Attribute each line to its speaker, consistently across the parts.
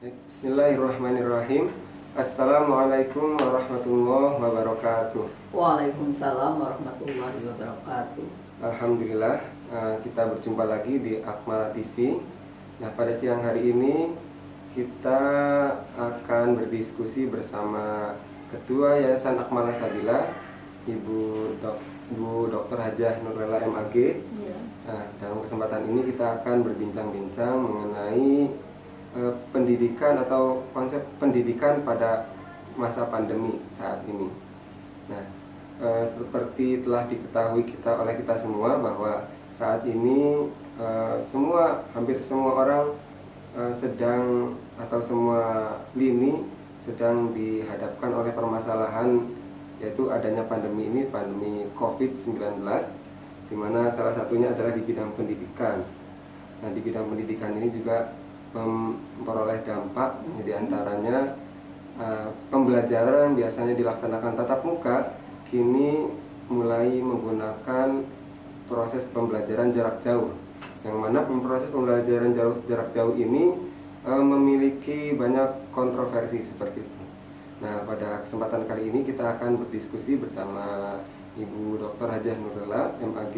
Speaker 1: Bismillahirrahmanirrahim. Assalamualaikum warahmatullahi wabarakatuh.
Speaker 2: Waalaikumsalam warahmatullahi wabarakatuh.
Speaker 1: Alhamdulillah, kita berjumpa lagi di Akmal TV. Nah, pada siang hari ini kita akan berdiskusi bersama Ketua Yayasan Akmal Sabila, Ibu Dr. Hajah Nurlela MAG.
Speaker 2: Ya.
Speaker 1: Nah, dalam kesempatan ini kita akan berbincang-bincang mengenai pendidikan atau konsep pendidikan pada masa pandemi saat ini. Nah, seperti telah diketahui oleh kita semua bahwa saat ini hampir semua orang sedang atau semua lini sedang dihadapkan oleh permasalahan, yaitu adanya pandemi ini, pandemi COVID-19, di mana salah satunya adalah di bidang pendidikan. Nah, di bidang pendidikan ini juga memperoleh dampak, di antaranya pembelajaran biasanya dilaksanakan tatap muka kini mulai menggunakan proses pembelajaran jarak jauh, yang mana proses pembelajaran jarak jauh ini memiliki banyak kontroversi seperti itu. Nah, pada kesempatan kali ini kita akan berdiskusi bersama Ibu Dr. Hajah Nurlela MAG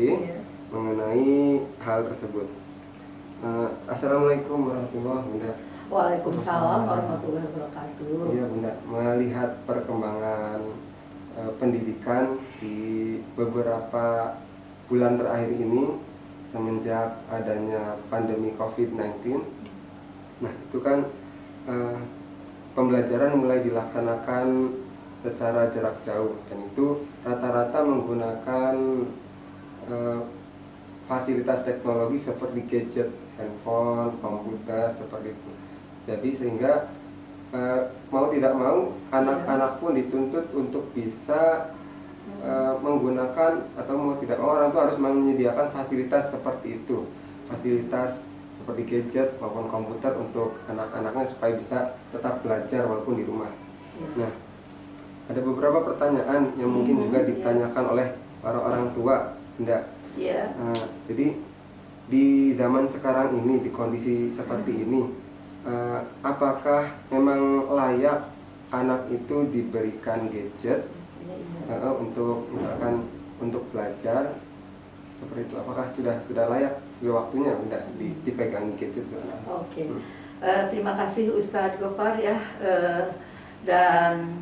Speaker 1: mengenai hal tersebut. Assalamualaikum warahmatullahi wabarakatuh.
Speaker 2: Waalaikumsalam warahmatullahi wabarakatuh.
Speaker 1: Iya, Bunda, melihat perkembangan pendidikan di beberapa bulan terakhir ini semenjak adanya pandemi COVID-19. Nah, itu kan pembelajaran mulai dilaksanakan secara jarak jauh, dan itu rata-rata menggunakan fasilitas teknologi seperti gadget, handphone, komputer, seperti itu. Jadi sehingga mau tidak mau anak-anak pun dituntut untuk bisa menggunakan, atau mau tidak mau orang tua harus menyediakan fasilitas seperti itu, fasilitas seperti gadget maupun komputer untuk anak-anaknya supaya bisa tetap belajar walaupun di rumah. Nah, ada beberapa pertanyaan yang mungkin juga ditanyakan oleh para orang tua, Bunda. Jadi di zaman sekarang ini, di kondisi seperti ini, apakah memang layak anak itu diberikan gadget untuk misalkan untuk belajar seperti itu? Apakah sudah layak waktunya tidak dipegang gadget?
Speaker 2: Oke. Terima kasih Ustadz Gopar ya, dan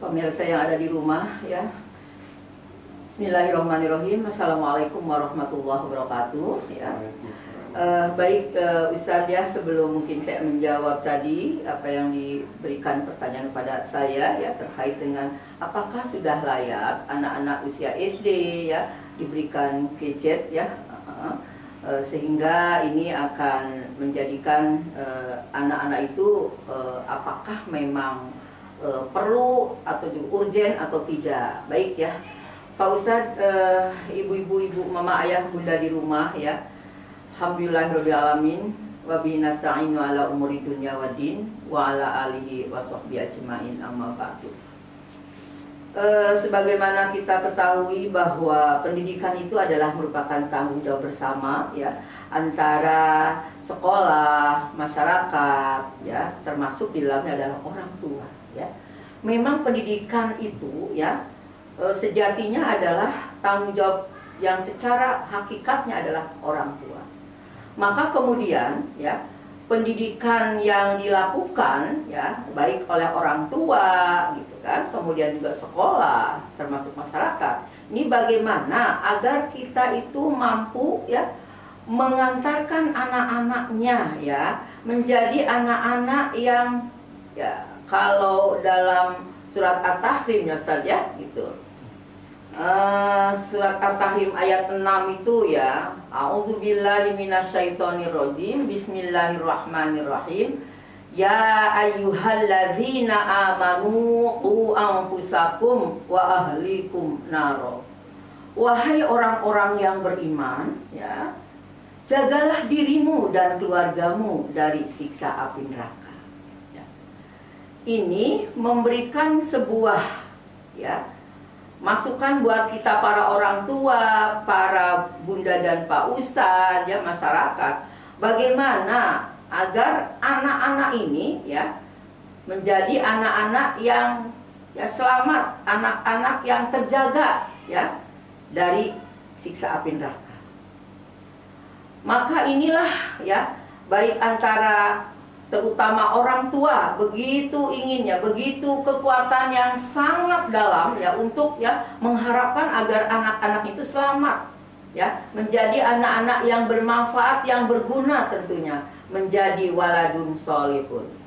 Speaker 2: pemirsa yang ada di rumah ya. Bismillahirrahmanirrahim. Assalamualaikum warahmatullahi wabarakatuh ya. Baik Ustadz ya, sebelum mungkin saya menjawab tadi apa yang diberikan pertanyaan kepada saya ya terkait dengan apakah sudah layak anak-anak usia SD ya diberikan gadget ya, sehingga ini akan menjadikan anak-anak itu apakah memang perlu atau juga urgen atau tidak. Baik ya Pak Ustadz, ibu-ibu, mama, ayah, bunda di rumah ya, alhamdulillahirabbil alamin wa bihi nasta'inu ala umuri dunya waddin wa ala alihi wa sahbihi ajmain, amma ba'du. Sebagaimana kita ketahui bahwa pendidikan itu adalah merupakan tanggung jawab bersama ya antara sekolah, masyarakat ya, termasuk di dalamnya adalah orang tua ya. Memang pendidikan itu ya sejatinya adalah tanggung jawab yang secara hakikatnya adalah orang tua. Maka kemudian ya pendidikan yang dilakukan ya baik oleh orang tua gitu kan, kemudian juga sekolah termasuk masyarakat, ini bagaimana agar kita itu mampu ya mengantarkan anak-anaknya ya menjadi anak-anak yang ya, kalau dalam surat At-Tahrim ya Ustaz ya gitu, surat At-Tahrim ayat 6 itu ya, a'udzubillahi minasyaitonirrajim, bismillahirrahmanirrahim, ya ayyuhalladzina amanu qu anfusakum wa ahlikum naro. Wahai orang-orang yang beriman ya, jagalah dirimu dan keluargamu dari siksa api neraka ya. Ini memberikan sebuah ya masukan buat kita para orang tua, para bunda dan pak ustadz ya, masyarakat, bagaimana agar anak-anak ini ya menjadi anak-anak yang ya selamat, anak-anak yang terjaga ya dari siksa api neraka. Maka inilah ya baik antara terutama orang tua begitu inginnya, begitu kekuatan yang sangat dalam ya untuk ya mengharapkan agar anak-anak itu selamat ya, menjadi anak-anak yang bermanfaat, yang berguna tentunya, menjadi waladun sholihun.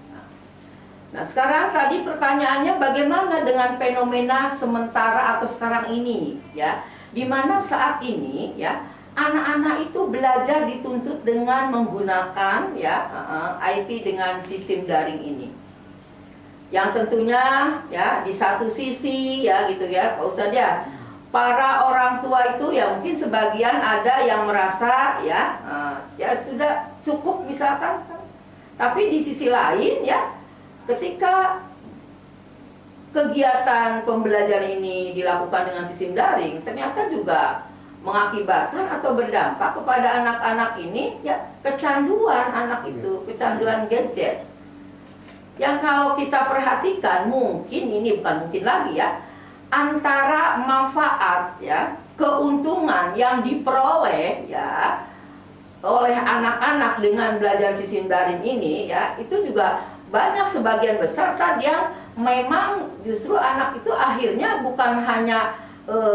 Speaker 2: Nah sekarang tadi pertanyaannya bagaimana dengan fenomena sementara atau sekarang ini ya, dimana saat ini ya anak-anak itu belajar dituntut dengan menggunakan ya IT dengan sistem daring ini. Yang tentunya ya di satu sisi ya gitu ya Pak Ustadz ya, para orang tua itu ya mungkin sebagian ada yang merasa ya ya sudah cukup misalkan. Tapi di sisi lain ya ketika kegiatan pembelajaran ini dilakukan dengan sistem daring, ternyata juga mengakibatkan atau berdampak kepada anak-anak ini ya kecanduan anak itu, kecanduan gadget. Yang kalau kita perhatikan mungkin ini bukan mungkin lagi ya, antara manfaat ya, keuntungan yang diperoleh ya oleh anak-anak dengan belajar sistem daring ini ya, itu juga banyak sebagian besar tadi yang memang justru anak itu akhirnya bukan hanya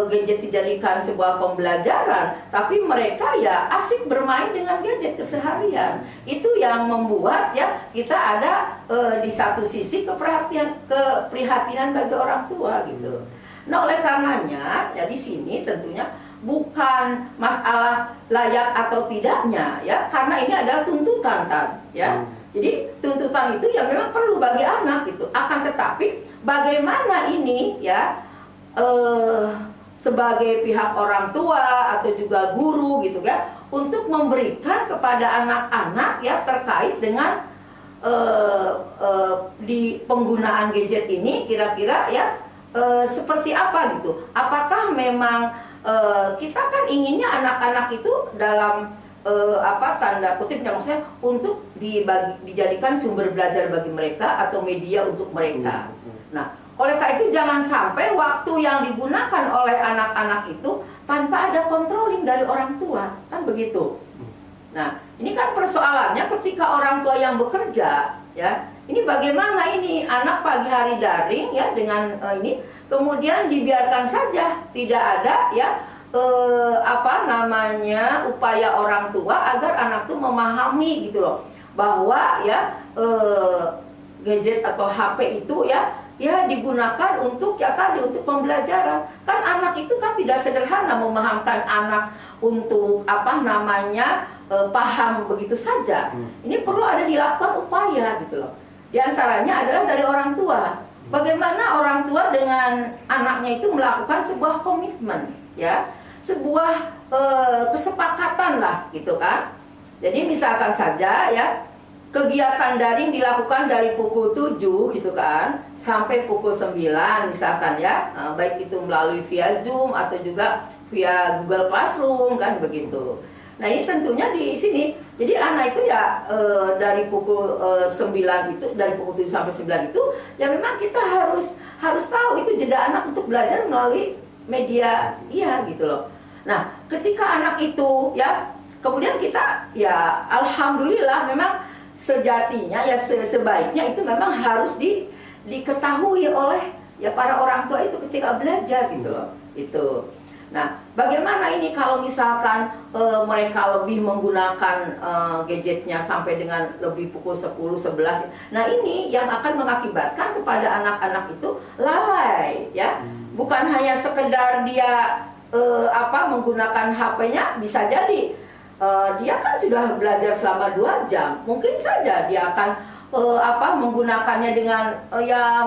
Speaker 2: gadget dijadikan sebuah pembelajaran, tapi mereka ya asik bermain dengan gadget keseharian. Itu yang membuat ya kita ada di satu sisi keprihatinan bagi orang tua gitu. Nah oleh karenanya ya di sini tentunya bukan masalah layak atau tidaknya ya, karena ini adalah tuntutan kan ya. Jadi tuntutan itu ya memang perlu bagi anak gitu. Akan tetapi bagaimana ini ya sebagai pihak orang tua atau juga guru gitu ya, untuk memberikan kepada anak-anak ya terkait dengan di penggunaan gadget ini kira-kira ya seperti apa gitu. Apakah memang kita kan inginnya anak-anak itu dalam tanda kutipnya maksudnya untuk dijadikan sumber belajar bagi mereka atau media untuk mereka. Nah oleh karena itu jangan sampai waktu yang digunakan oleh anak-anak itu tanpa ada controlling dari orang tua, kan begitu. Nah, ini kan persoalannya ketika orang tua yang bekerja, ya, ini bagaimana ini anak pagi hari daring ya dengan ini, kemudian dibiarkan saja, tidak ada ya upaya orang tua agar anak itu memahami gitu loh, bahwa ya gadget atau HP itu ya digunakan untuk ya tadi untuk pembelajaran. Kan anak itu kan tidak sederhana memahamkan anak untuk paham begitu saja. Ini perlu ada dilakukan upaya gitu loh. Di antaranya adalah dari orang tua. Bagaimana orang tua dengan anaknya itu melakukan sebuah komitmen ya, sebuah kesepakatan lah gitu kan. Jadi misalkan saja ya kegiatan daring dilakukan dari pukul 7 gitu kan sampai pukul 9 misalkan ya, baik itu melalui via Zoom atau juga via Google Classroom kan begitu. Nah ini tentunya di sini jadi anak itu ya dari pukul 9 itu, dari pukul 7 sampai 9 itu ya memang kita harus tahu itu jeda anak untuk belajar melalui media iya gitu loh. Nah ketika anak itu ya kemudian kita ya alhamdulillah memang sejatinya ya sebaiknya itu memang harus diketahui oleh ya para orang tua itu ketika belajar gitu loh itu. Nah bagaimana ini kalau misalkan mereka lebih menggunakan gadgetnya sampai dengan lebih pukul 10-11. Nah ini yang akan mengakibatkan kepada anak-anak itu lalai ya, bukan hanya sekedar dia menggunakan HP-nya, bisa jadi dia kan sudah belajar selama 2 jam, mungkin saja dia akan menggunakannya dengan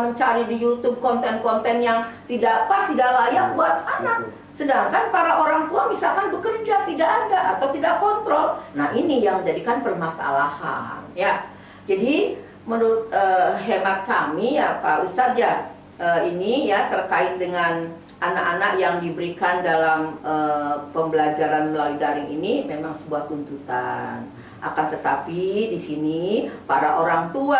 Speaker 2: mencari di YouTube konten-konten yang tidak pas, tidak layak buat anak. Sedangkan para orang tua misalkan bekerja tidak ada atau tidak kontrol. Nah ini yang menjadikan permasalahan ya. Jadi menurut hemat kami ya Pak Ustadz ya, ini ya terkait dengan anak-anak yang diberikan dalam pembelajaran melalui daring ini memang sebuah tuntutan. Akan tetapi di sini para orang tua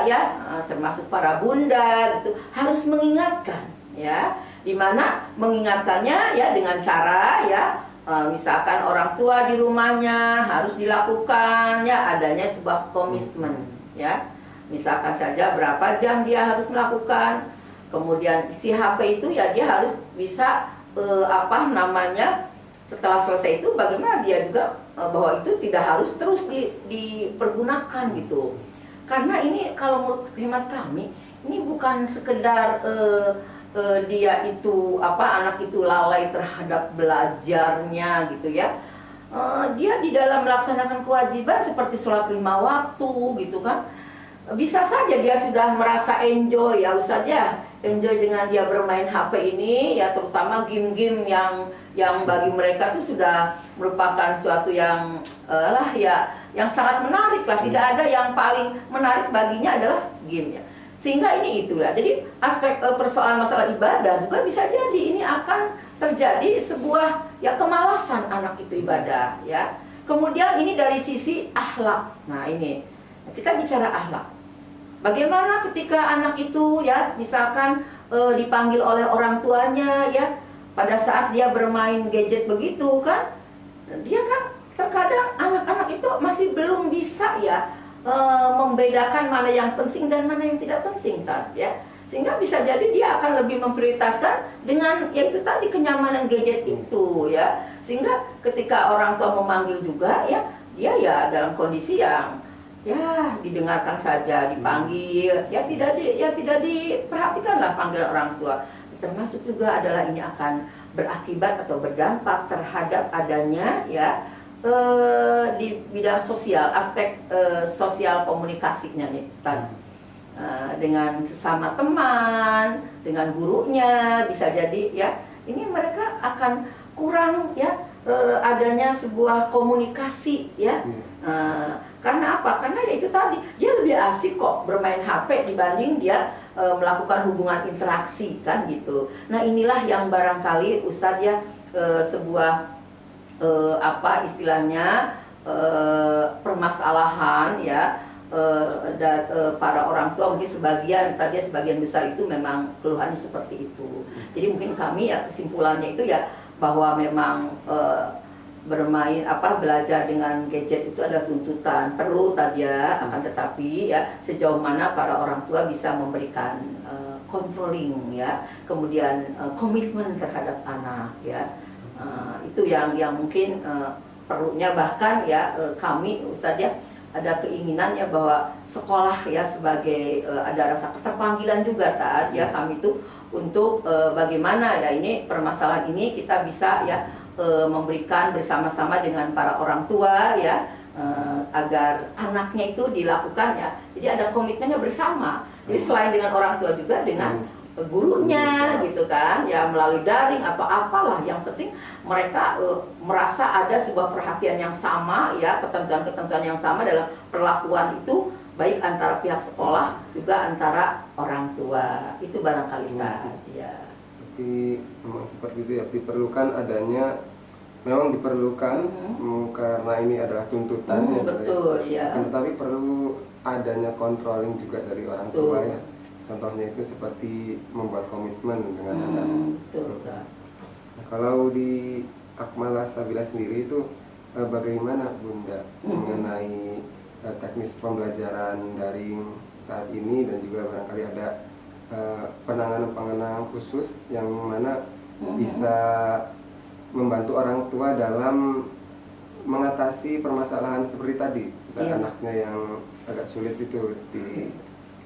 Speaker 2: ya, termasuk para bunda itu harus mengingatkan ya, dimana mengingatkannya ya dengan cara ya, misalkan orang tua di rumahnya harus dilakukan ya adanya sebuah komitmen ya, misalkan saja berapa jam dia harus melakukan. Kemudian isi HP itu ya dia harus bisa setelah selesai itu bagaimana dia juga bahwa itu tidak harus terus dipergunakan gitu. Karena ini kalau menurut hemat kami ini bukan sekedar dia itu anak itu lalai terhadap belajarnya gitu ya. Dia di dalam melaksanakan kewajiban seperti sholat 5 waktu gitu kan. Bisa saja dia sudah merasa enjoy ya Ustaz ya, enjoy dengan dia bermain HP ini ya, terutama game-game yang bagi mereka itu sudah merupakan suatu yang yang sangat menarik lah. Tidak ada yang paling menarik baginya adalah game ya. Sehingga ini itulah. Jadi aspek persoalan masalah ibadah juga bisa jadi ini akan terjadi sebuah ya kemalasan anak itu ibadah ya. Kemudian ini dari sisi akhlak. Nah ini kita bicara akhlak. Bagaimana ketika anak itu ya misalkan dipanggil oleh orang tuanya ya, pada saat dia bermain gadget begitu kan, dia kan terkadang anak-anak itu masih belum bisa ya membedakan mana yang penting dan mana yang tidak penting ya. Sehingga bisa jadi dia akan lebih memprioritaskan dengan yaitu tadi kenyamanan gadget itu ya. Sehingga ketika orang tua memanggil juga ya, dia ya dalam kondisi yang ya didengarkan saja, dipanggil ya tidak diperhatikanlah panggilan orang tua. Termasuk juga adalah ini akan berakibat atau berdampak terhadap adanya ya di bidang sosial, aspek sosial komunikasinya nih tadi, dengan sesama teman, dengan gurunya bisa jadi ya ini mereka akan kurang ya adanya sebuah komunikasi ya. Karena apa? Karena ya itu tadi dia lebih asik kok bermain HP dibanding dia melakukan hubungan interaksi kan gitu. Nah inilah yang barangkali Ustadz ya sebuah istilahnya permasalahan ya para orang tua mungkin sebagian besar itu memang keluhannya seperti itu. Jadi mungkin kami ya kesimpulannya itu ya bahwa memang belajar dengan gadget itu adalah tuntutan perlu tadi ya, akan tetapi ya sejauh mana para orang tua bisa memberikan controlling ya, kemudian komitmen terhadap anak ya, itu yang mungkin perlunya. Bahkan ya kami Ustadz ya ada keinginan ya bahwa sekolah ya sebagai ada rasa keterpanggilan juga tadi ya kami itu untuk bagaimana ya ini permasalahan ini kita bisa ya memberikan bersama-sama dengan para orang tua ya agar anaknya itu dilakukan ya. Jadi ada komitmennya bersama. Jadi selain dengan orang tua juga dengan gurunya gitu kan ya, melalui daring atau apalah, yang penting mereka merasa ada sebuah perhatian yang sama ya, ketentuan-ketentuan yang sama dalam perlakuan itu, baik antara pihak sekolah juga antara orang tua. Itu barangkali ya.
Speaker 1: Tapi memang seperti itu ya, memang diperlukan karena ini adalah tuntutan ya,
Speaker 2: betul ya.
Speaker 1: Tetapi perlu adanya controlling juga dari orang tua ya. Contohnya itu seperti membuat komitmen dengan anak. Nah, kalau di Akmalah Sabila sendiri itu bagaimana Bunda mengenai teknis pembelajaran daring saat ini, dan juga barangkali ada penanganan khusus yang mana bisa membantu orang tua dalam mengatasi permasalahan seperti tadi, anaknya yang agak sulit itu di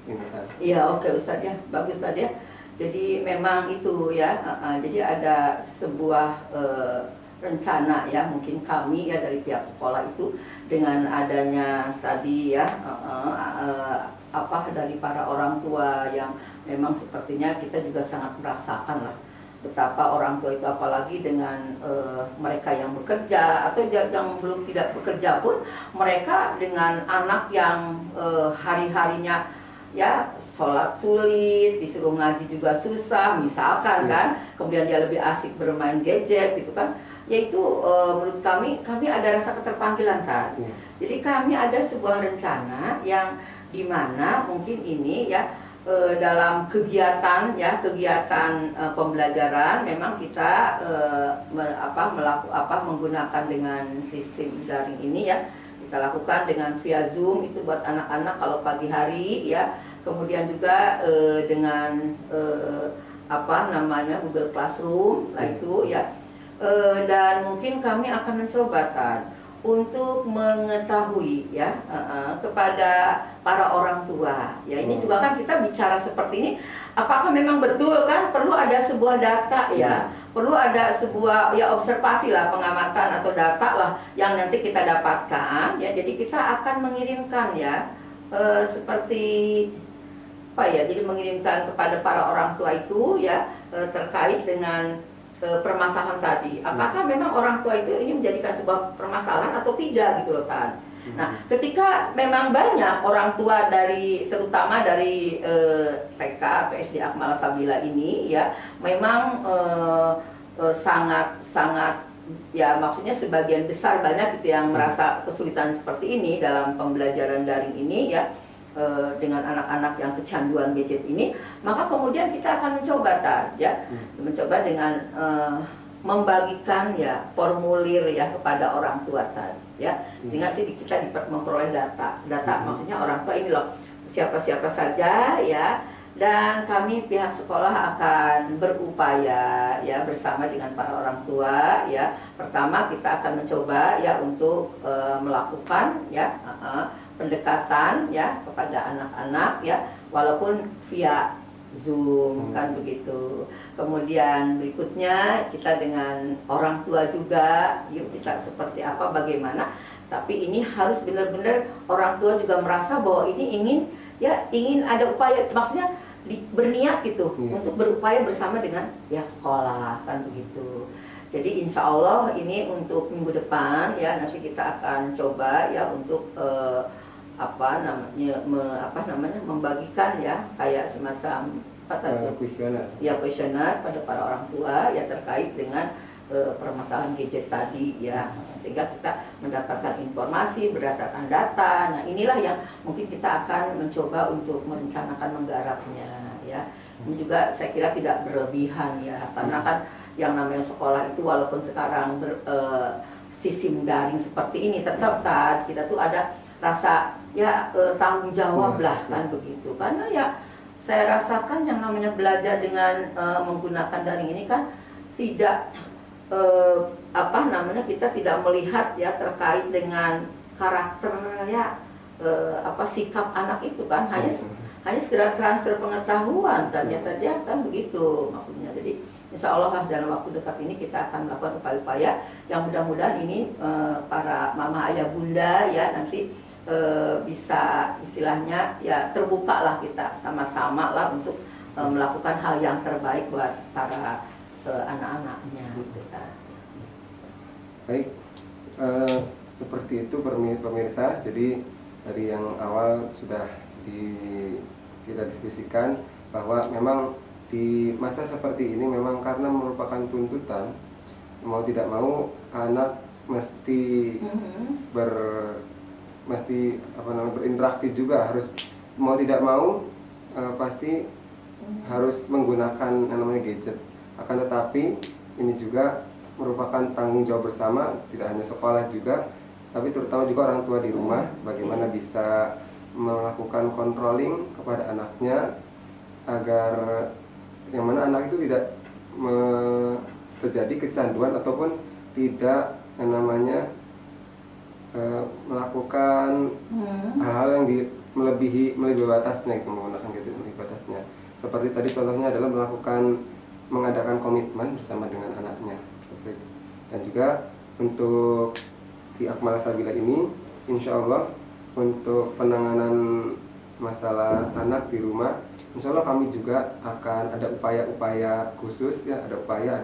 Speaker 1: ini kan.
Speaker 2: Iya, oke Ustadz ya, bagus tadi ya. Jadi memang itu ya, jadi ada sebuah rencana ya, mungkin kami ya dari pihak sekolah itu dengan adanya tadi ya dari para orang tua yang memang sepertinya kita juga sangat merasakan lah betapa orang tua itu, apalagi dengan mereka yang bekerja atau yang belum tidak bekerja pun, mereka dengan anak yang hari-harinya ya sholat sulit, disuruh ngaji juga susah, misalkan kan, kemudian dia lebih asik bermain gadget gitu kan, yaitu menurut kami ada rasa keterpanggilan kan. Jadi kami ada sebuah rencana yang dimana mungkin ini ya dalam kegiatan pembelajaran memang kita menggunakan dengan sistem daring ini ya. Kita lakukan dengan via Zoom itu buat anak-anak kalau pagi hari ya. Kemudian juga dengan Google Classroom lah itu ya. Dan mungkin kami akan mencoba untuk mengetahui ya kepada para orang tua ya, ini juga kan kita bicara seperti ini, apakah memang betul kan perlu ada sebuah data ya, perlu ada sebuah ya observasi lah, pengamatan atau data lah yang nanti kita dapatkan ya. Jadi kita akan mengirimkan ya seperti apa ya, jadi mengirimkan kepada para orang tua itu ya terkait dengan permasalahan tadi, apakah memang orang tua itu ini menjadikan sebuah permasalahan atau tidak gitu loh Tan. Nah, ketika memang banyak orang tua terutama dari TK atau SD Akmal Sabila ini ya, memang sangat ya, maksudnya sebagian besar banyak gitu yang merasa kesulitan seperti ini dalam pembelajaran daring ini ya, dengan anak-anak yang kecanduan gadget ini, maka kemudian kita akan mencoba mencoba dengan membagikan ya formulir ya kepada orang tua ya, sehingga nanti kita memperoleh data maksudnya orang tua ini loh siapa-siapa saja ya, dan kami pihak sekolah akan berupaya ya bersama dengan para orang tua ya. Pertama kita akan mencoba ya untuk melakukan ya pendekatan ya kepada anak-anak ya, walaupun via Zoom kan begitu. Kemudian berikutnya kita dengan orang tua juga, yuk kita seperti apa, bagaimana. Tapi ini harus benar-benar orang tua juga merasa bahwa ini ingin ada upaya, maksudnya berniat gitu untuk berupaya bersama dengan pihak sekolah kan begitu. Jadi insya Allah ini untuk minggu depan ya, nanti kita akan coba ya untuk membagikan ya kayak semacam kuesioner pada para orang tua ya terkait dengan permasalahan gadget tadi ya, sehingga kita mendapatkan informasi berdasarkan data. Nah inilah yang mungkin kita akan mencoba untuk merencanakan menggarapnya ya. Ini juga saya kira tidak berlebihan ya, karena kan yang namanya sekolah itu walaupun sekarang sistem daring seperti ini, tetap kita tuh ada rasa ya tanggung jawab lah kan begitu, karena ya saya rasakan yang namanya belajar dengan menggunakan daring ini kan tidak kita tidak melihat ya terkait dengan karakter ya sikap anak itu kan, hanya sekedar transfer pengetahuan ternyata dia kan begitu maksudnya. Jadi insya Allah dalam waktu dekat ini kita akan melakukan upaya-upaya yang mudah-mudahan ini para mama ayah bunda ya nanti bisa istilahnya ya terbuka lah kita sama-sama lah untuk melakukan hal yang terbaik buat para anak-anaknya.
Speaker 1: Baik, seperti itu pemirsa. Jadi dari yang awal sudah kita diskusikan bahwa memang di masa seperti ini memang karena merupakan tuntutan, mau tidak mau anak mesti berinteraksi juga, harus mau tidak mau pasti harus menggunakan yang namanya gadget. Akan tetapi ini juga merupakan tanggung jawab bersama, tidak hanya sekolah juga, tapi terutama juga orang tua di rumah, bagaimana bisa melakukan controlling kepada anaknya agar yang mana anak itu tidak terjadi kecanduan ataupun tidak yang namanya melakukan hal-hal yang melebihi batasnya, itu menggunakan gadget melebihi batasnya. Seperti tadi contohnya adalah mengadakan komitmen bersama dengan anaknya. Dan juga untuk di Akmal Sabila ini, insya Allah untuk penanganan masalah anak di rumah, insya Allah kami juga akan ada upaya-upaya khusus ya, upaya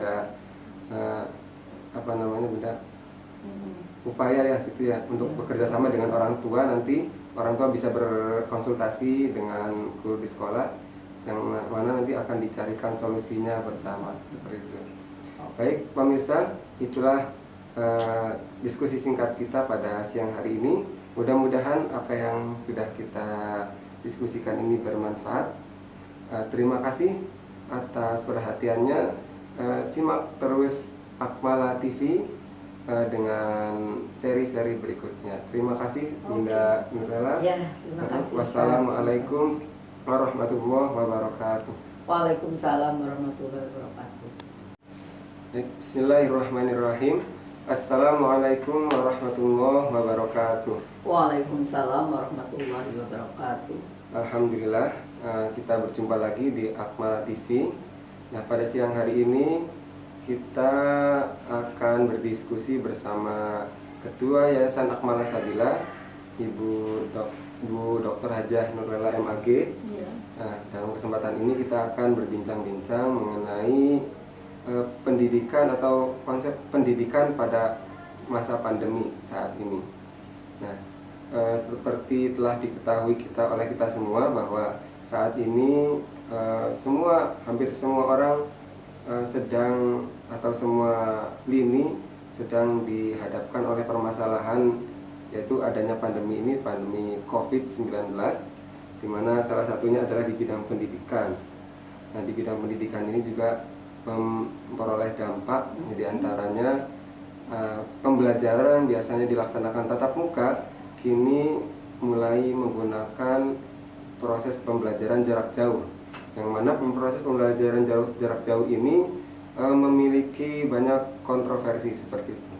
Speaker 1: ya gitu ya, untuk bekerja sama dengan orang tua nanti orang tua bisa berkonsultasi dengan guru di sekolah, yang mana nanti akan dicarikan solusinya bersama seperti itu. Baik pemirsa, itulah diskusi singkat kita pada siang hari ini. Mudah-mudahan apa yang sudah kita diskusikan ini bermanfaat. Terima kasih atas perhatiannya. Simak terus Akmala TV dengan seri-seri berikutnya. Terima kasih Bunda Nurella.
Speaker 2: Ya, terima kasih.
Speaker 1: Wassalamualaikum warahmatullahi wabarakatuh.
Speaker 2: Waalaikumsalam warahmatullahi wabarakatuh.
Speaker 1: Bismillahirrahmanirrahim. Assalamualaikum warahmatullahi wabarakatuh.
Speaker 2: Waalaikumsalam warahmatullahi wabarakatuh.
Speaker 1: Alhamdulillah, kita berjumpa lagi di Akmala TV. Nah, pada siang hari ini kita akan berdiskusi bersama Ketua Yayasan Akmala Sabila, Ibu Dr. Hajah Nurella MAG.
Speaker 2: Ya.
Speaker 1: Nah, dalam kesempatan ini kita akan berbincang-bincang mengenai pendidikan atau konsep pendidikan pada masa pandemi saat ini. Nah, seperti telah diketahui oleh kita semua bahwa saat ini hampir semua orang sedang atau semua lini sedang dihadapkan oleh permasalahan, yaitu adanya pandemi ini, pandemi COVID-19, di mana salah satunya adalah di bidang pendidikan. Nah, di bidang pendidikan ini juga memperoleh dampak, di antaranya pembelajaran biasanya dilaksanakan tatap muka, kini mulai menggunakan proses pembelajaran jarak jauh, yang mana proses pembelajaran jarak jauh ini memiliki banyak kontroversi seperti itu.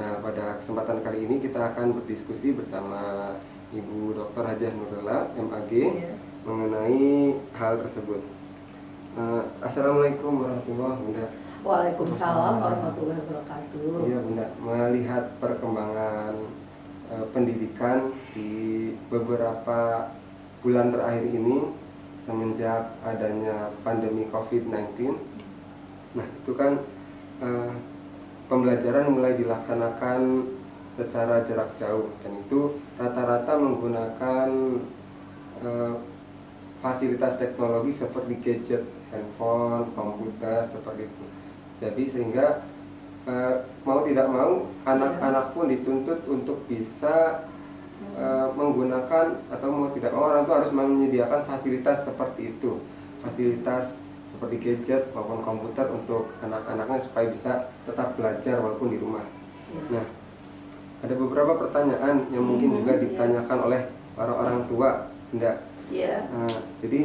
Speaker 1: Nah, pada kesempatan kali ini kita akan berdiskusi bersama Ibu Dr. Hajah Nurella MAG mengenai hal tersebut. Assalamualaikum warahmatullahi wabarakatuh.
Speaker 2: Waalaikumsalam warahmatullahi wabarakatuh.
Speaker 1: Iya Bunda, melihat perkembangan pendidikan di beberapa bulan terakhir ini semenjak adanya pandemi COVID-19, nah itu kan pembelajaran mulai dilaksanakan secara jarak jauh, dan itu rata-rata menggunakan fasilitas teknologi seperti gadget, handphone, komputer, seperti itu. Jadi sehingga mau tidak mau anak-anak pun dituntut untuk bisa menggunakan, atau mau tidak mau orang tua harus menyediakan fasilitas seperti itu, fasilitas seperti gadget maupun komputer untuk anak-anaknya supaya bisa tetap belajar walaupun di rumah. Nah, ada beberapa pertanyaan yang mungkin juga ditanyakan oleh para orang tua, Bunda. Jadi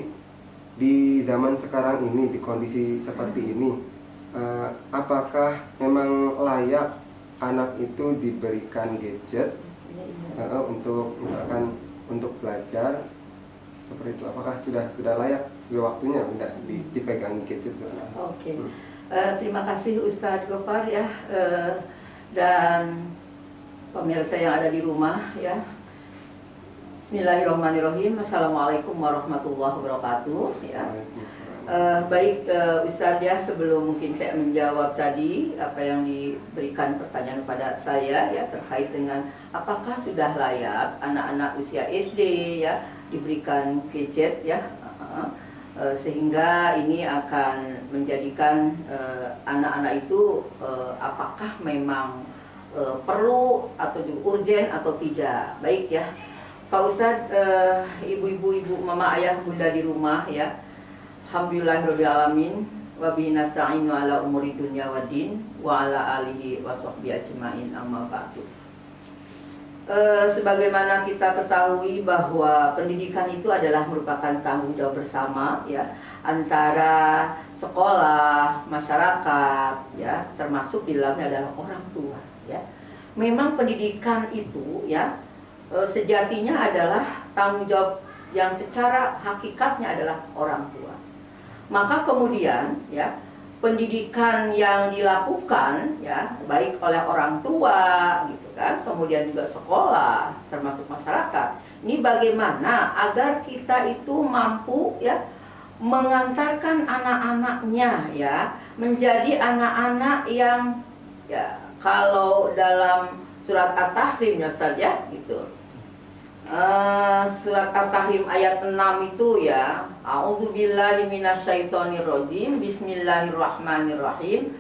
Speaker 1: di zaman sekarang ini, di kondisi seperti ini, apakah memang layak anak itu diberikan gadget untuk misalkan untuk belajar seperti itu? Apakah sudah layak, sudah waktunya Bunda dipegang gadget?
Speaker 2: Oke. Terima kasih Ustadz Gofar ya, dan pemirsa yang ada di rumah ya. Bismillahirrahmanirrahim. Assalamualaikum warahmatullahi wabarakatuh ya. Baik Ustadz ya, sebelum mungkin saya menjawab tadi apa yang diberikan pertanyaan kepada saya ya terkait dengan apakah sudah layak anak-anak usia SD ya diberikan gadget ya, sehingga ini akan menjadikan anak-anak itu apakah memang perlu atau juga urgen atau tidak. Baik ya Pak Ustadz, ibu-ibu, mama, ayah, bunda di rumah ya, alhamdulillahirabbil alamin wa bihi nasta'inu ala umuri dunya waddin wa ala alihi wa sahbihi ajmain, amma ba'du. Sebagaimana kita ketahui bahwa pendidikan itu adalah merupakan tanggung jawab bersama ya antara sekolah, masyarakat ya, termasuk di dalamnya adalah orang tua ya. Memang pendidikan itu ya sejatinya adalah tanggung jawab yang secara hakikatnya adalah orang tua. Maka kemudian ya pendidikan yang dilakukan ya baik oleh orang tua gitu kan, kemudian juga sekolah termasuk masyarakat, ini bagaimana agar kita itu mampu ya mengantarkan anak-anaknya ya menjadi anak-anak yang ya kalau dalam surat At-Tahrim ya Ustaz ya gitu, Surat At-Tahrim ayat 6 itu ya, A'udzubillahi minasyaitonirrajim, Bismillahirrahmanirrahim.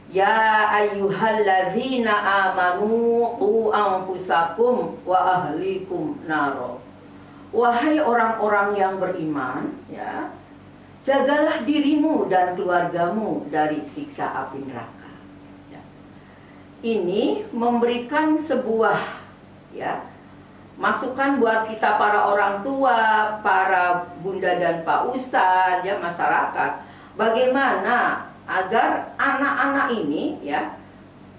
Speaker 2: Ya ayyuhalladzina amanu qu anfusakum wa ahlikum naro. Wahai orang-orang yang beriman, ya, jagalah dirimu dan keluargamu dari siksa api neraka. Ya. Ini memberikan sebuah, ya, masukan buat kita para orang tua, para bunda dan pak ustadz, ya, masyarakat, bagaimana agar anak-anak ini, ya,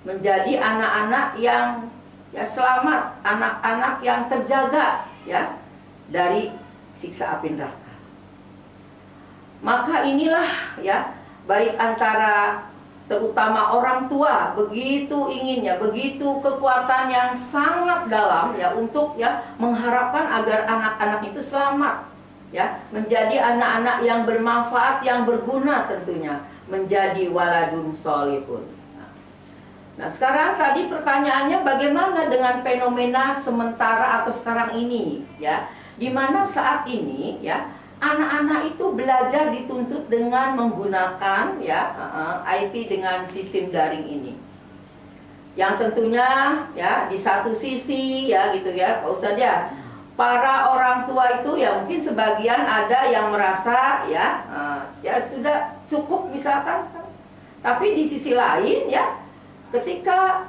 Speaker 2: menjadi anak-anak yang, ya, selamat, anak-anak yang terjaga, ya, dari siksa api neraka. Maka inilah, ya, baik antara terutama orang tua begitu inginnya, begitu kekuatan yang sangat dalam, ya, untuk, ya, mengharapkan agar anak-anak itu selamat, ya, menjadi anak-anak yang bermanfaat, yang berguna tentunya, menjadi waladun sholihun. Nah, sekarang tadi pertanyaannya bagaimana dengan fenomena sementara atau sekarang ini, ya, di mana saat ini, ya, anak-anak itu belajar dituntut dengan menggunakan, ya, IT dengan sistem daring ini. Yang tentunya, ya, di satu sisi, ya, gitu ya, Pak Ustadz, ya, para orang tua itu, ya, mungkin sebagian ada yang merasa, ya, ya sudah cukup misalkan. Tapi di sisi lain, ya, ketika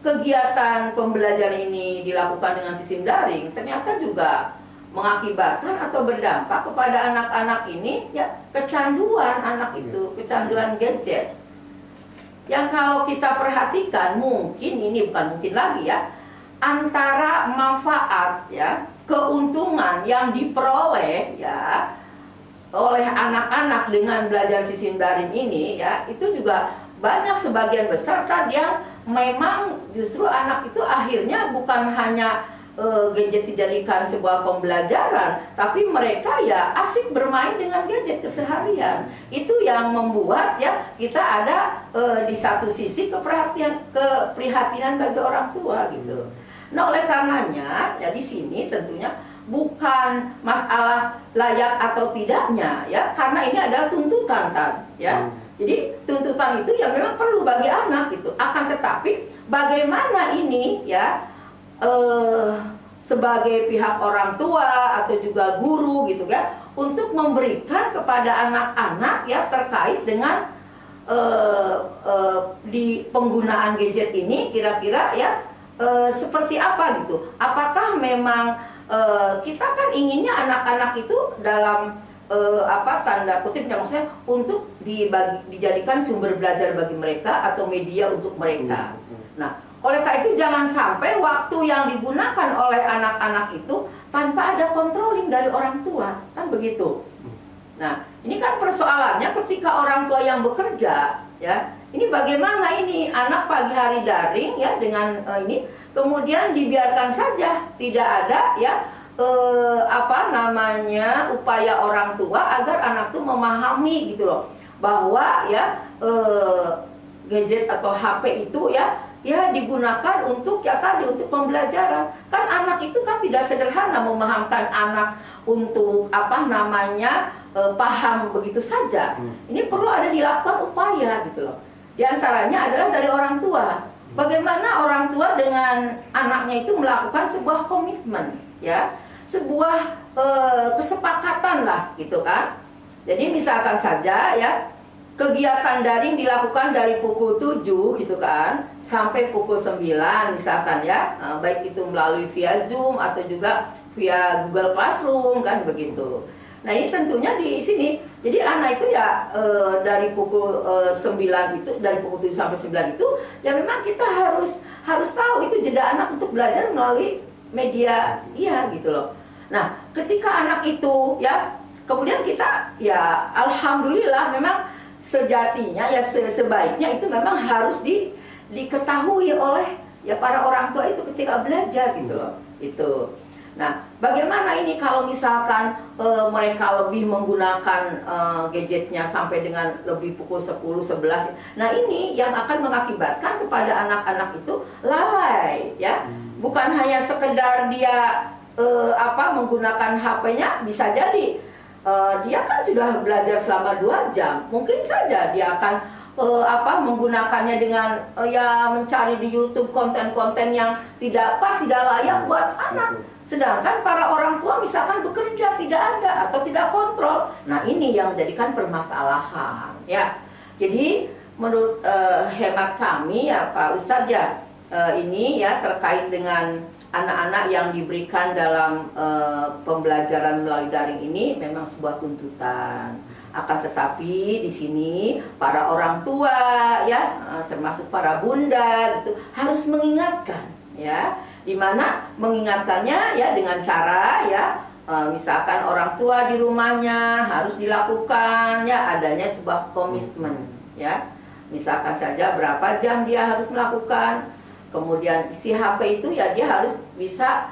Speaker 2: kegiatan pembelajaran ini dilakukan dengan sistem daring, ternyata juga mengakibatkan atau berdampak kepada anak-anak ini, ya, kecanduan anak itu, kecanduan gadget. Yang kalau kita perhatikan, mungkin ini bukan mungkin lagi, ya, antara manfaat, ya, keuntungan yang diperoleh, ya, oleh anak-anak dengan belajar sistem daring ini, ya, itu juga banyak sebagian besar tadi yang memang justru anak itu akhirnya bukan hanya gadget dijadikan sebuah pembelajaran, tapi mereka, ya, asik bermain dengan gadget keseharian. Itu yang membuat, ya, kita ada di satu sisi keprihatinan bagi orang tua gitu. Nah, oleh karenanya, ya, di sini tentunya bukan masalah layak atau tidaknya, ya, karena ini adalah tuntutan, ya. Jadi tuntutan itu, ya, memang perlu bagi anak gitu. Akan tetapi bagaimana ini, ya, sebagai pihak orang tua atau juga guru gitu, ya, untuk memberikan kepada anak-anak, ya, terkait dengan di penggunaan gadget ini kira-kira, ya, seperti apa gitu. Apakah memang kita kan inginnya anak-anak itu dalam tanda kutipnya, maksudnya untuk dijadikan sumber belajar bagi mereka atau media untuk mereka. Nah, oleh karena itu jangan sampai waktu yang digunakan oleh anak-anak itu tanpa ada controlling dari orang tua, kan begitu. Nah, ini kan persoalannya ketika orang tua yang bekerja, ya, ini bagaimana ini anak pagi hari daring, ya, dengan ini kemudian dibiarkan saja, tidak ada, ya, upaya orang tua agar anak itu memahami gitu loh, bahwa, ya, gadget atau HP itu, ya digunakan untuk, ya, tadi untuk pembelajaran. Kan anak itu kan tidak sederhana memahamkan anak untuk paham begitu saja. Ini perlu ada dilakukan upaya gitu loh. Di antaranya adalah dari orang tua. Bagaimana orang tua dengan anaknya itu melakukan sebuah komitmen, ya, sebuah kesepakatan lah gitu kan. Jadi misalkan saja, ya, kegiatan daring dilakukan dari pukul 7 gitu kan sampai pukul 9 misalkan, ya, baik itu melalui via Zoom atau juga via Google Classroom kan begitu. Nah, ini tentunya di sini. Jadi anak itu, ya, dari pukul 9 itu, dari pukul 7 sampai 9 itu, ya, memang kita harus tahu itu jeda anak untuk belajar melalui media, iya gitu loh. Nah, ketika anak itu, ya, kemudian kita, ya, alhamdulillah memang sejatinya, ya, sebaiknya itu memang harus diketahui oleh, ya, para orang tua itu ketika belajar gitu loh. Itu. Nah, bagaimana ini kalau misalkan mereka lebih menggunakan gadgetnya sampai dengan lebih pukul 10, 11. Nah, ini yang akan mengakibatkan kepada anak-anak itu lalai, ya. bukan hanya sekedar dia menggunakan HP-nya, bisa jadi dia kan sudah belajar selama 2 jam, mungkin saja dia akan menggunakannya dengan mencari di YouTube konten-konten yang tidak pas, tidak layak buat anak. Sedangkan para orang tua misalkan bekerja tidak ada atau tidak kontrol. Nah, ini yang menjadikan permasalahan ya. Jadi menurut hemat kami ya Pak Ustadz ya, ini ya terkait dengan anak-anak yang diberikan dalam pembelajaran melalui daring ini memang sebuah tuntutan. Akan tetapi di sini para orang tua ya, termasuk para bunda itu harus mengingatkan ya, dimana mengingatkannya ya dengan cara ya, misalkan orang tua di rumahnya harus dilakukan ya adanya sebuah komitmen ya, misalkan saja berapa jam dia harus melakukan. Kemudian isi HP itu ya dia harus bisa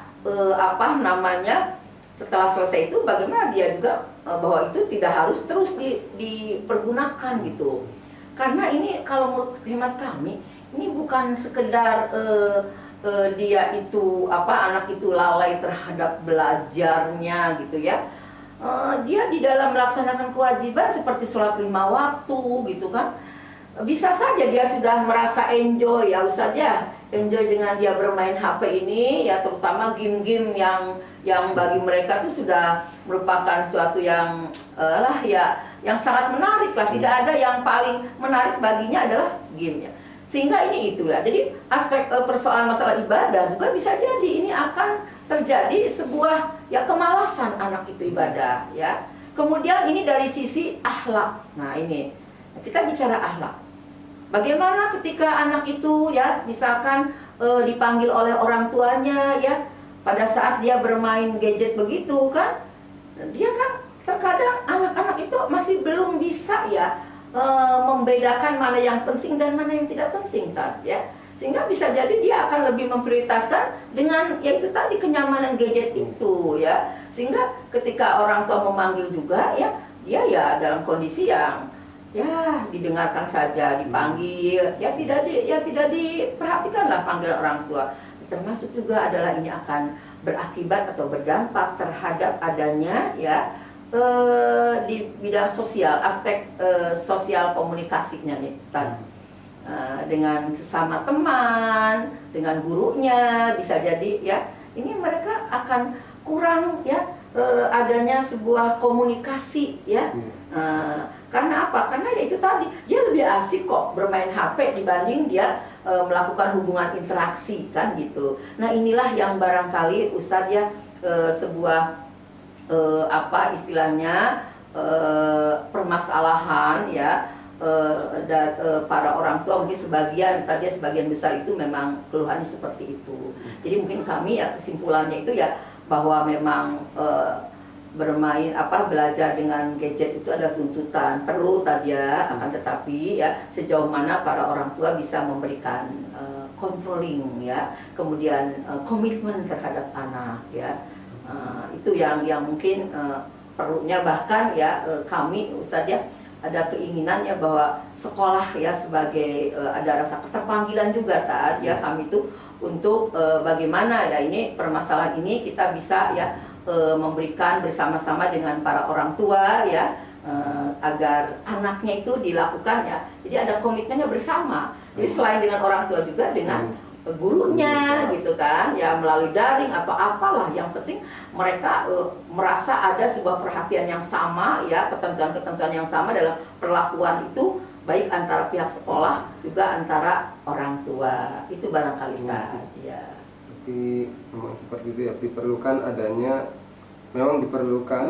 Speaker 2: setelah selesai itu bagaimana dia juga bahwa itu tidak harus terus dipergunakan gitu. Karena ini kalau menurut hemat kami ini bukan sekedar dia itu anak itu lalai terhadap belajarnya gitu ya. Dia di dalam melaksanakan kewajiban seperti sholat 5 waktu gitu kan. Bisa saja dia sudah merasa enjoy ya Ustadz ya, enjoy dengan dia bermain HP ini ya, terutama game-game yang bagi mereka itu sudah merupakan suatu yang yang sangat menarik lah. Tidak ada yang paling menarik baginya adalah game ya. Sehingga ini itulah. Jadi aspek persoalan masalah ibadah juga bisa jadi ini akan terjadi sebuah ya kemalasan anak itu ibadah ya. Kemudian ini dari sisi akhlak. Nah, ini kita bicara akhlak. Bagaimana ketika anak itu ya misalkan dipanggil oleh orang tuanya ya, pada saat dia bermain gadget begitu kan, dia kan terkadang anak-anak itu masih belum bisa ya membedakan mana yang penting dan mana yang tidak penting ya. Sehingga bisa jadi dia akan lebih memprioritaskan dengan yaitu tadi kenyamanan gadget itu ya. Sehingga ketika orang tua memanggil juga ya, dia ya dalam kondisi yang ya didengarkan saja, dipanggil ya tidak diperhatikanlah panggilan orang tua. Termasuk juga adalah ini akan berakibat atau berdampak terhadap adanya ya di bidang sosial, aspek sosial komunikasinya nih dengan sesama teman, dengan gurunya, bisa jadi ya ini mereka akan kurang ya adanya sebuah komunikasi ya. Karena apa? Karena ya itu tadi, dia lebih asik kok bermain HP dibanding dia melakukan hubungan interaksi kan gitu. Nah, inilah yang barangkali Ustadz ya sebuah istilahnya permasalahan ya para orang tua. Mungkin sebagian besar itu memang keluhannya seperti itu. Jadi mungkin kami ya kesimpulannya itu ya bahwa memang belajar dengan gadget itu adalah tuntutan perlu tadi ya, akan tetapi ya sejauh mana para orang tua bisa memberikan controlling ya, kemudian komitmen terhadap anak ya, itu yang mungkin perlunya. Bahkan ya kami Ustadz ya ada keinginannya bahwa sekolah ya sebagai ada rasa keterpanggilan juga tadi ya kami itu untuk bagaimana ya ini permasalahan ini kita bisa ya memberikan bersama-sama dengan para orang tua ya agar anaknya itu dilakukan ya. Jadi ada komitmennya bersama. Jadi selain dengan orang tua juga dengan gurunya gitu kan ya, melalui daring atau apalah, yang penting mereka merasa ada sebuah perhatian yang sama ya, ketentuan-ketentuan yang sama dalam perlakuan itu, baik antara pihak sekolah juga antara orang tua. Itu barangkali ya.
Speaker 1: Tapi memang seperti itu ya, memang diperlukan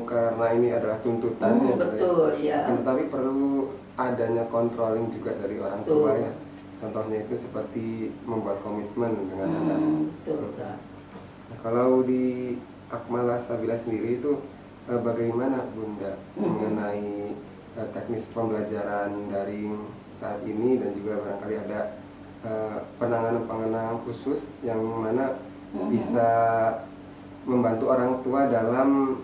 Speaker 1: karena ini adalah tuntutan ya,
Speaker 2: betul ya.
Speaker 1: Tetapi perlu adanya controlling juga dari orang tua ya. Contohnya itu seperti membuat komitmen dengan anak. Nah, kalau di Akmalah Sabila sendiri itu bagaimana Bunda mengenai teknis pembelajaran daring saat ini, dan juga barangkali ada penanganan khusus yang mana bisa membantu orang tua dalam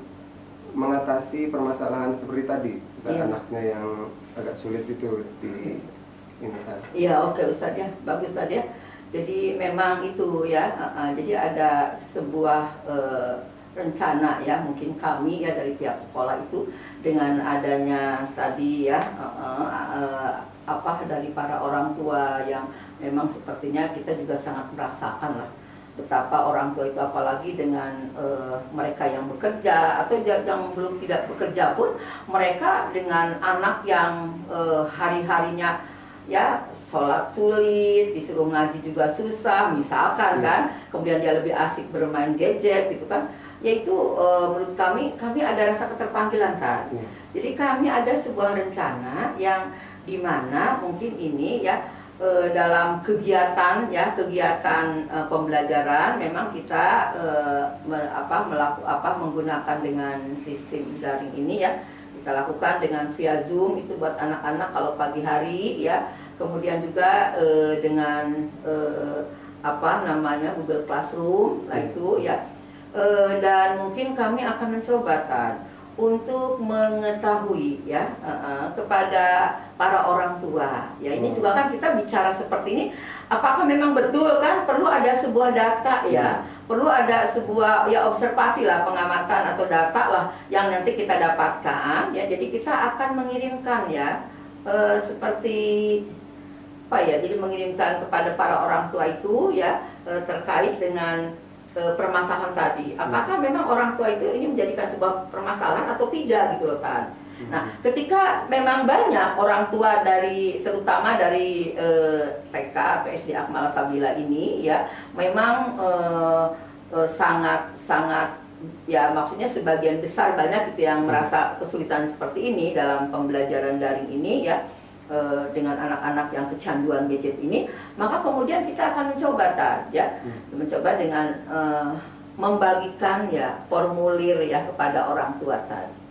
Speaker 1: mengatasi permasalahan seperti tadi, anaknya yang agak sulit itu di ini kan.
Speaker 2: Iya, oke Ustadz ya, bagus tadi ya. Jadi memang itu ya, jadi ada sebuah rencana ya, mungkin kami ya dari pihak sekolah itu dengan adanya tadi ya apa dari para orang tua yang memang sepertinya kita juga sangat merasakan lah betapa orang tua itu, apalagi dengan mereka yang bekerja atau yang belum tidak bekerja pun, mereka dengan anak yang hari-harinya ya sholat sulit, disuruh ngaji juga susah misalkan kan, kemudian dia lebih asik bermain gadget gitu kan, yaitu menurut kami ada rasa keterpanggilan kan. Jadi kami ada sebuah rencana yang dimana mungkin ini ya dalam kegiatan pembelajaran memang kita menggunakan dengan sistem daring ini ya, kita lakukan dengan via Zoom itu buat anak-anak kalau pagi hari ya, kemudian juga dengan Google Classroom lah itu ya, dan mungkin kami akan mencoba kan untuk mengetahui ya kepada para orang tua ya, ini juga kan kita bicara seperti ini, apakah memang betul kan perlu ada sebuah data ya, perlu ada sebuah ya observasi lah, pengamatan atau data lah yang nanti kita dapatkan ya, jadi kita akan mengirimkan ya seperti apa ya, jadi mengirimkan kepada para orang tua itu ya terkait dengan permasalahan tadi, apakah memang orang tua itu ini menjadikan sebuah permasalahan atau tidak gitu loh Tan. Nah, ketika memang banyak orang tua dari terutama dari TK atau SD Akmal Sabila ini ya, memang sangat ya, maksudnya sebagian besar banyak gitu yang merasa kesulitan seperti ini dalam pembelajaran daring ini ya, dengan anak-anak yang kecanduan gadget ini, maka kemudian kita akan mencoba mencoba dengan membagikan ya formulir ya kepada orang tua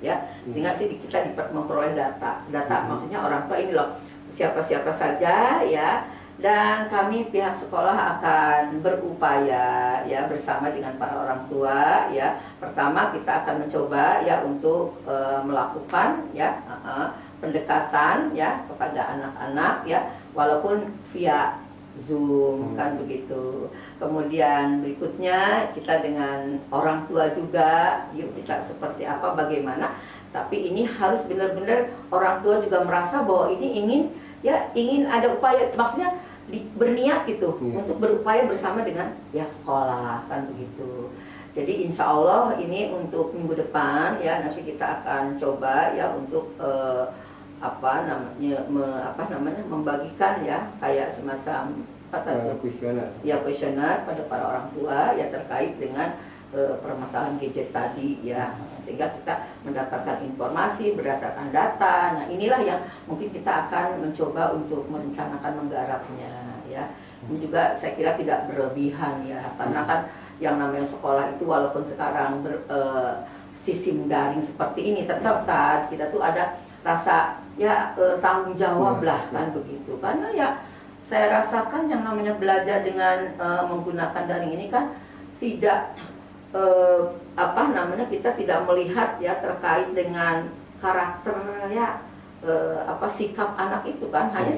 Speaker 2: ya, sehingga nanti kita memperoleh data maksudnya orang tua ini loh siapa-siapa saja ya, dan kami pihak sekolah akan berupaya ya bersama dengan para orang tua ya. Pertama kita akan mencoba ya untuk melakukan ya pendekatan ya kepada anak-anak ya, walaupun via Zoom kan begitu. Kemudian berikutnya kita dengan orang tua juga, yuk kita seperti apa, bagaimana. Tapi ini harus benar-benar orang tua juga merasa bahwa ini ingin ada upaya, maksudnya berniat gitu untuk berupaya bersama dengan pihak sekolah kan begitu. Jadi insya Allah ini untuk minggu depan ya, nanti kita akan coba ya untuk membagikan ya kayak semacam kuesioner pada para orang tua ya terkait dengan permasalahan gadget tadi ya, sehingga kita mendapatkan informasi berdasarkan data. Nah inilah yang mungkin kita akan mencoba untuk merencanakan menggarapnya ya. Ini juga saya kira tidak berlebihan ya, karena kan yang namanya sekolah itu walaupun sekarang sistem daring seperti ini, tetap kita tuh ada rasa ya tanggung jawab lah kan begitu, karena ya saya rasakan yang namanya belajar dengan menggunakan daring ini kan tidak kita tidak melihat ya terkait dengan karakter ya sikap anak itu kan, hanya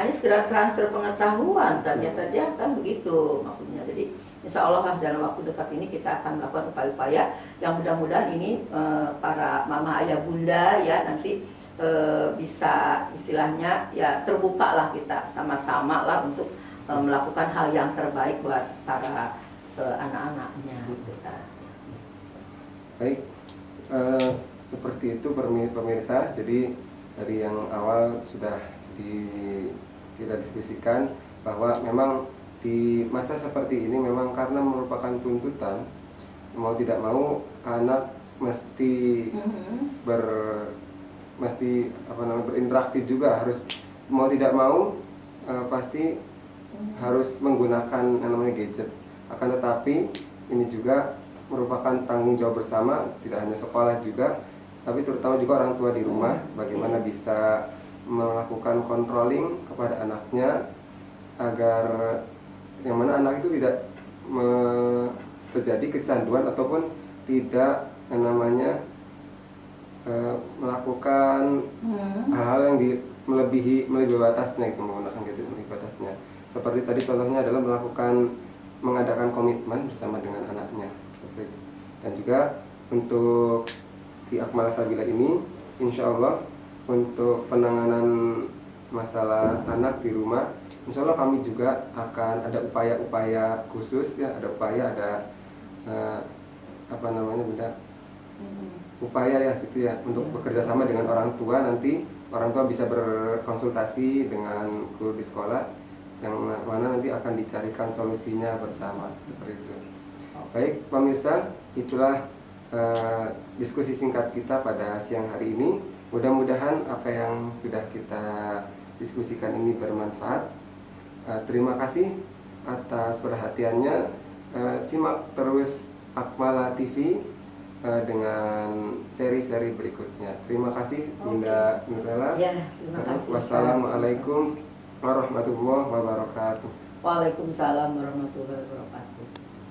Speaker 2: sekedar transfer pengetahuan ternyata dia kan begitu maksudnya. Jadi insya Allah dalam waktu dekat ini kita akan melakukan upaya-upaya yang mudah-mudahan ini para mama ayah bunda ya nanti bisa istilahnya ya terbuka lah kita sama-sama lah untuk melakukan hal yang terbaik buat para anak-anaknya.
Speaker 1: Baik, seperti itu pemirsa. Jadi dari yang awal sudah kita diskusikan bahwa memang di masa seperti ini memang karena merupakan tuntutan, mau tidak mau anak mesti berinteraksi juga, harus mau tidak mau pasti harus menggunakan yang namanya gadget. Akan tetapi ini juga merupakan tanggung jawab bersama, tidak hanya sekolah juga, tapi terutama juga orang tua di rumah, bagaimana bisa melakukan controlling kepada anaknya agar yang mana anak itu tidak terjadi kecanduan ataupun tidak yang namanya melakukan hal-hal yang melebihi batasnya, itu menggunakan gadget melebihi batasnya. Seperti tadi contohnya adalah mengadakan komitmen bersama dengan anaknya. Seperti itu. Dan juga untuk di Akmal Sabila ini, insya Allah untuk penanganan masalah anak di rumah, insya Allah kami juga akan ada upaya-upaya khusus ya, ada upaya, ada apa namanya benda, upaya ya gitu ya, untuk bekerja sama dengan orang tua. Nanti orang tua bisa berkonsultasi dengan guru di sekolah, yang mana nanti akan dicarikan solusinya bersama, seperti itu. Baik pemirsa, itulah diskusi singkat kita pada siang hari ini. Mudah-mudahan apa yang sudah kita diskusikan ini bermanfaat. Terima kasih atas perhatiannya. Simak terus Akmala TV dengan seri-seri berikutnya. Terima kasih Bunda Nurella.
Speaker 2: Ya, terima kasih.
Speaker 1: Wassalamualaikum warahmatullahi wabarakatuh.
Speaker 2: Waalaikumsalam warahmatullahi wabarakatuh.